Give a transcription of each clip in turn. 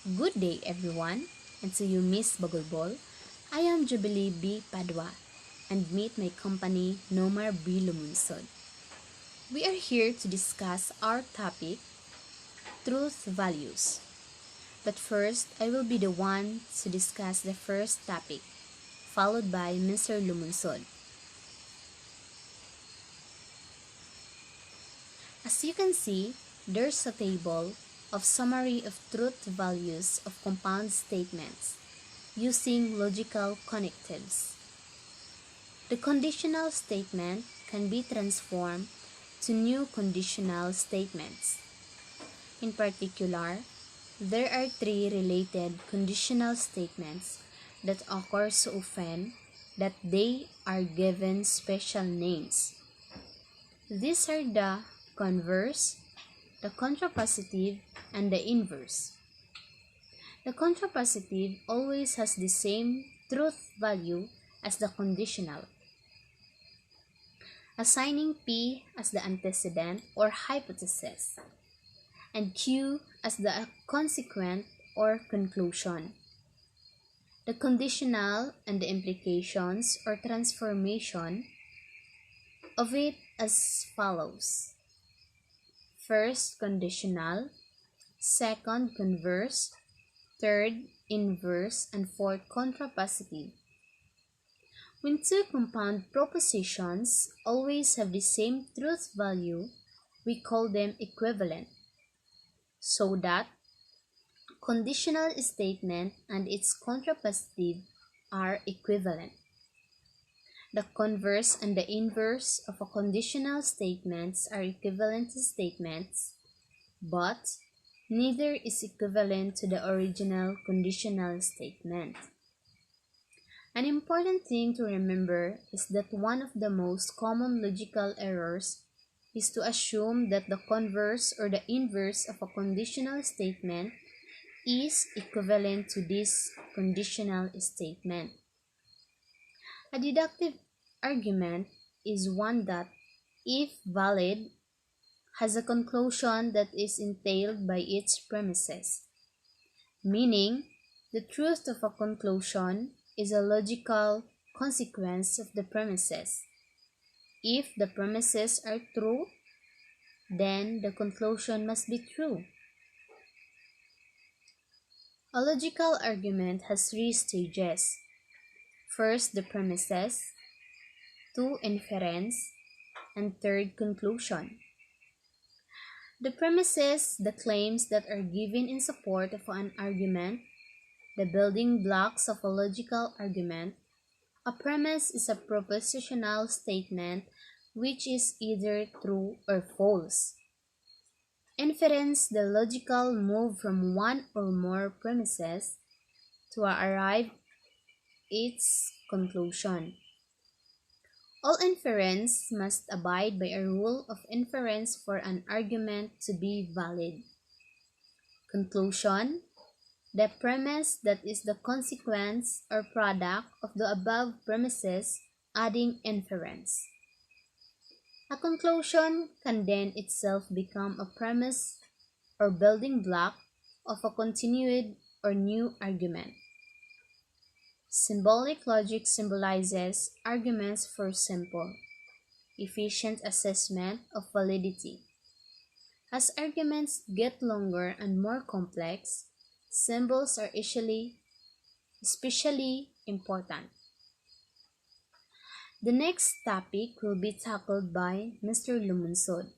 Good day, everyone, and to you, Miss Bagulbol. I am Jobelle Padua, and meet my company, Nomar Lomonsod. We are here to discuss our topic, truth values. But first, I will be the one to discuss the first topic, followed by Mr. Lomonsod. As you can see, there's a table of summary of truth values of compound statements using logical connectives. The conditional statement can be transformed to new conditional statements. In particular, there are three related conditional statements that occur so often that they are given special names. These are the converse, the contrapositive, and the inverse. The contrapositive always has the same truth value as the conditional, assigning P as the antecedent or hypothesis, and Q as the consequent or conclusion. The conditional and the implications or transformation of it as follows. First, conditional. Second, converse. Third, inverse. And fourth, contrapositive. When two compound propositions always have the same truth value, we call them equivalent. So that conditional statement and its contrapositive are equivalent. The converse and the inverse of a conditional statements are equivalent statements, but neither is equivalent to the original conditional statement. An important thing to remember is that one of the most common logical errors is to assume that the converse or the inverse of a conditional statement is equivalent to this conditional statement. A deductive argument is one that, if valid, has a conclusion that is entailed by its premises, meaning the truth of a conclusion is a logical consequence of the premises. If the premises are true, then the conclusion must be true. A logical argument has three stages. First, the premises, two, inference, and third, conclusion. The premises, the claims that are given in support of an argument, the building blocks of a logical argument. A premise is a propositional statement which is either true or false. Inference, the logical move from one or more premises to arrive its conclusion. All inference must abide by a rule of inference for an argument to be valid. Conclusion, the premise that is the consequence or product of the above premises adding inference. A conclusion can then itself become a premise or building block of a continued or new argument. Symbolic logic symbolizes arguments for simple, efficient assessment of validity. As arguments get longer and more complex, symbols are especially important. The next topic will be tackled by Mr. Lomonsod.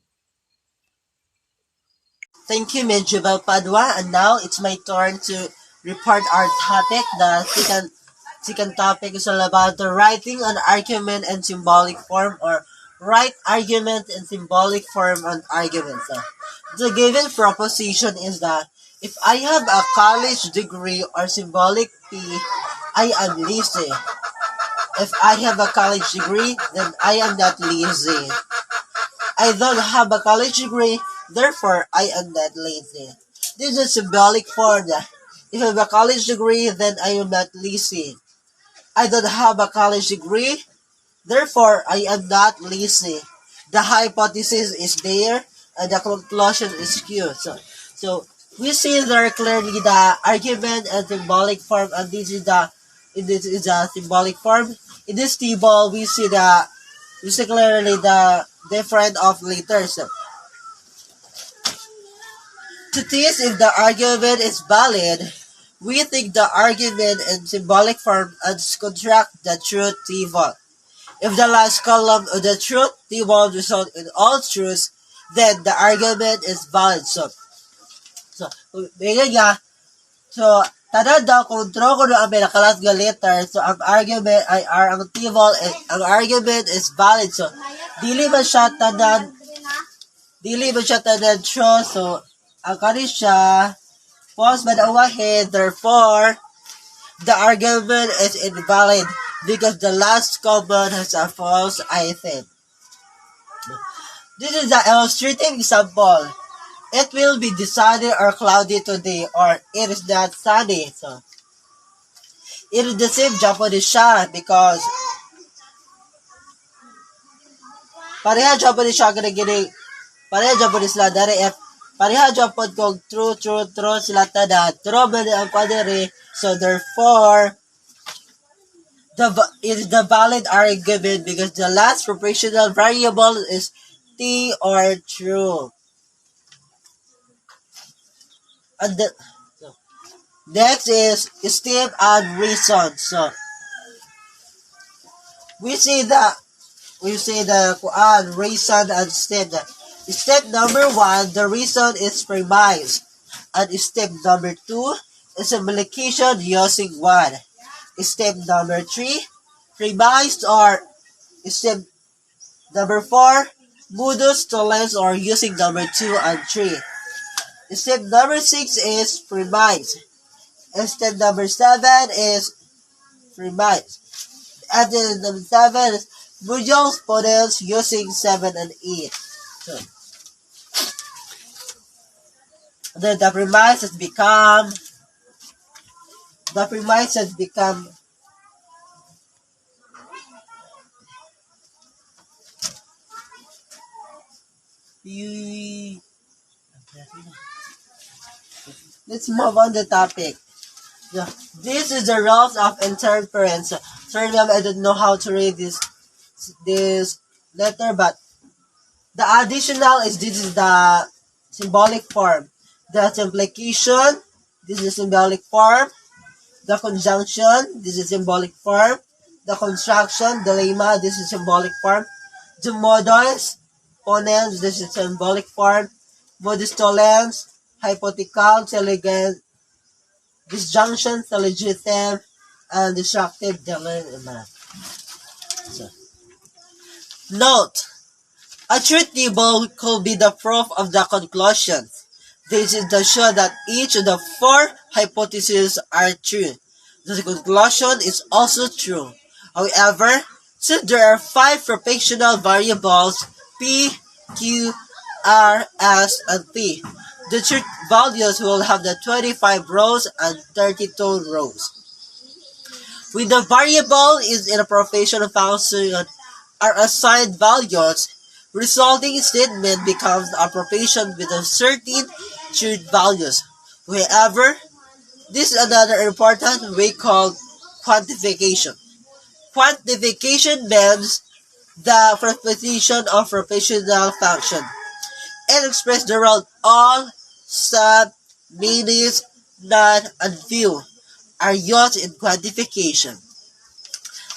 Thank you, Ms. Jobelle Padua. And now it's my turn to report our topic. The second topic is all about the writing an argument and symbolic form, or write argument and symbolic form on argument. So, the given proposition is that if I have a college degree or symbolic P, I am lazy. If I have a college degree, then I am not lazy. I don't have a college degree, therefore I am not lazy. This is symbolic form. If I have a college degree, then I am not lazy. I don't have a college degree, therefore I am not lazy. The hypothesis is there, and the conclusion is Q. So We see there clearly the argument and symbolic form, and this is the symbolic form. In this table, we see clearly the difference of letters. To test if the argument is valid, we think the argument in symbolic form and construct the truth table. If the last column of the truth table result in all truths, then the argument is valid. So, ngayon nga, so, tanan daw kung true ko ang pinakalas nga letter, so ang argument ay R, ang table, ang argument is valid. So, dili man siya tanan true, so, ang kani siya, false man awahin, therefore, the argument is invalid because the last common has a false item. This is the illustrative example. It will be sunny or cloudy today, or it is not sunny. So, it is the same Japanese siya because pareha Japanese siya gini pareha Japanese sila dari if pareha Japan kung true sila tada true man ang padere, so therefore it is the valid argument because the last proportional variable is t or true. And so, next is step and reason. So we see the reason and step. Step number 1, the reason is premise, and step number 2 is implication using 1. Step number 3, premise, or step number 4, modus tollens, or using number 2 and 3. Step number 6 is premise. And step number 7 is premise. And then number 7 is modus tollens using 7 and 8. So, then the premise has become let's move on the topic. This is the rules of interference. Sorry ma'am, I don't know how to read this letter, but the additional is this is the symbolic form. The implication, this is symbolic form. The conjunction, this is symbolic form. The construction, the lemma, this is symbolic form. The modus ponens, this is symbolic form. Modus tollens, hypothetical, telegant, disjunction, syllogism, and destructive dilemma. So, note, a truth table could be the proof of the conclusion. This is to show that each of the 4 hypotheses are true. The conclusion is also true. However, since there are 5 proportional variables, P, Q, R, S, and T, the truth values will have the 25 rows and 32 rows. When the variable is in a proportional function are assigned values, resulting statement becomes a proportion with a certain truth values. However, this is another important way called quantification. Quantification means the proposition of proportional function. It expresses the role all, some, minis, none, and few are used in quantification.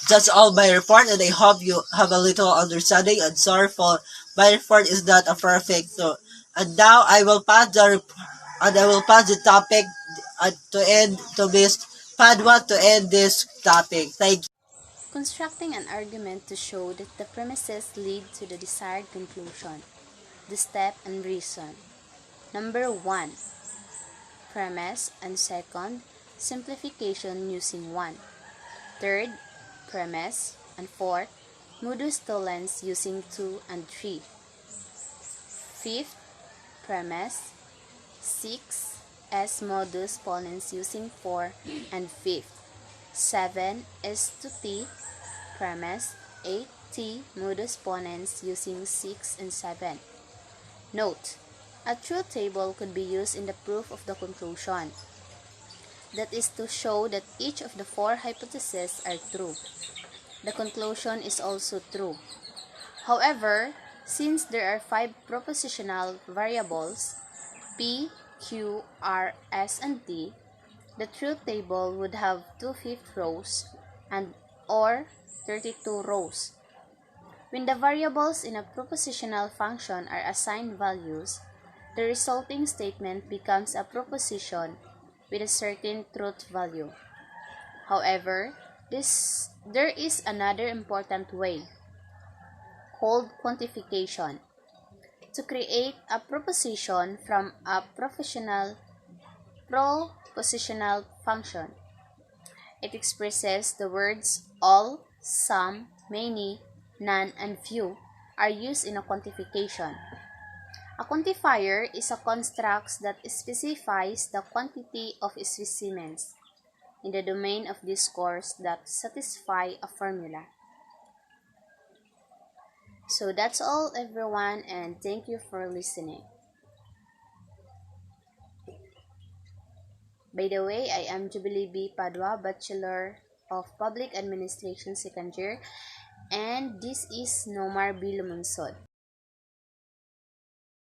That's all my report, and I hope you have a little understanding. And sorry for my report is not a perfect. So, and now I will pass the topic to Miss Padua to end this topic. Thank you. Constructing an argument to show that the premises lead to the desired conclusion. The step and reason. Number 1. Premise, and second, simplification using 1. Third, premise, and fourth, modus tollens using 2 and 3. Fifth, premise. 6, S modus ponens using 4 and 5th. 7 is to T, premise. 8, T modus ponens using 6 and 7. Note, A truth table could be used in the proof of the conclusion. That is to show that each of the 4 hypotheses are true. The conclusion is also true. However, since there are 5 propositional variables, P, Q, R, S, and T, the truth table would have 2/5 rows and or 32 rows. When the variables in a propositional function are assigned values, the resulting statement becomes a proposition with a certain truth value. However, there is another important way, called quantification, to create a proposition from a propositional function. It expresses the words all, some, many, none, and few are used in a quantification. A quantifier is a construct that specifies the quantity of specimens in the domain of discourse that satisfy a formula. So that's all, everyone, and thank you for listening. By the way, I am Jobelle Padua, Bachelor of Public Administration Second Year, and this is Nomar Lomonsod.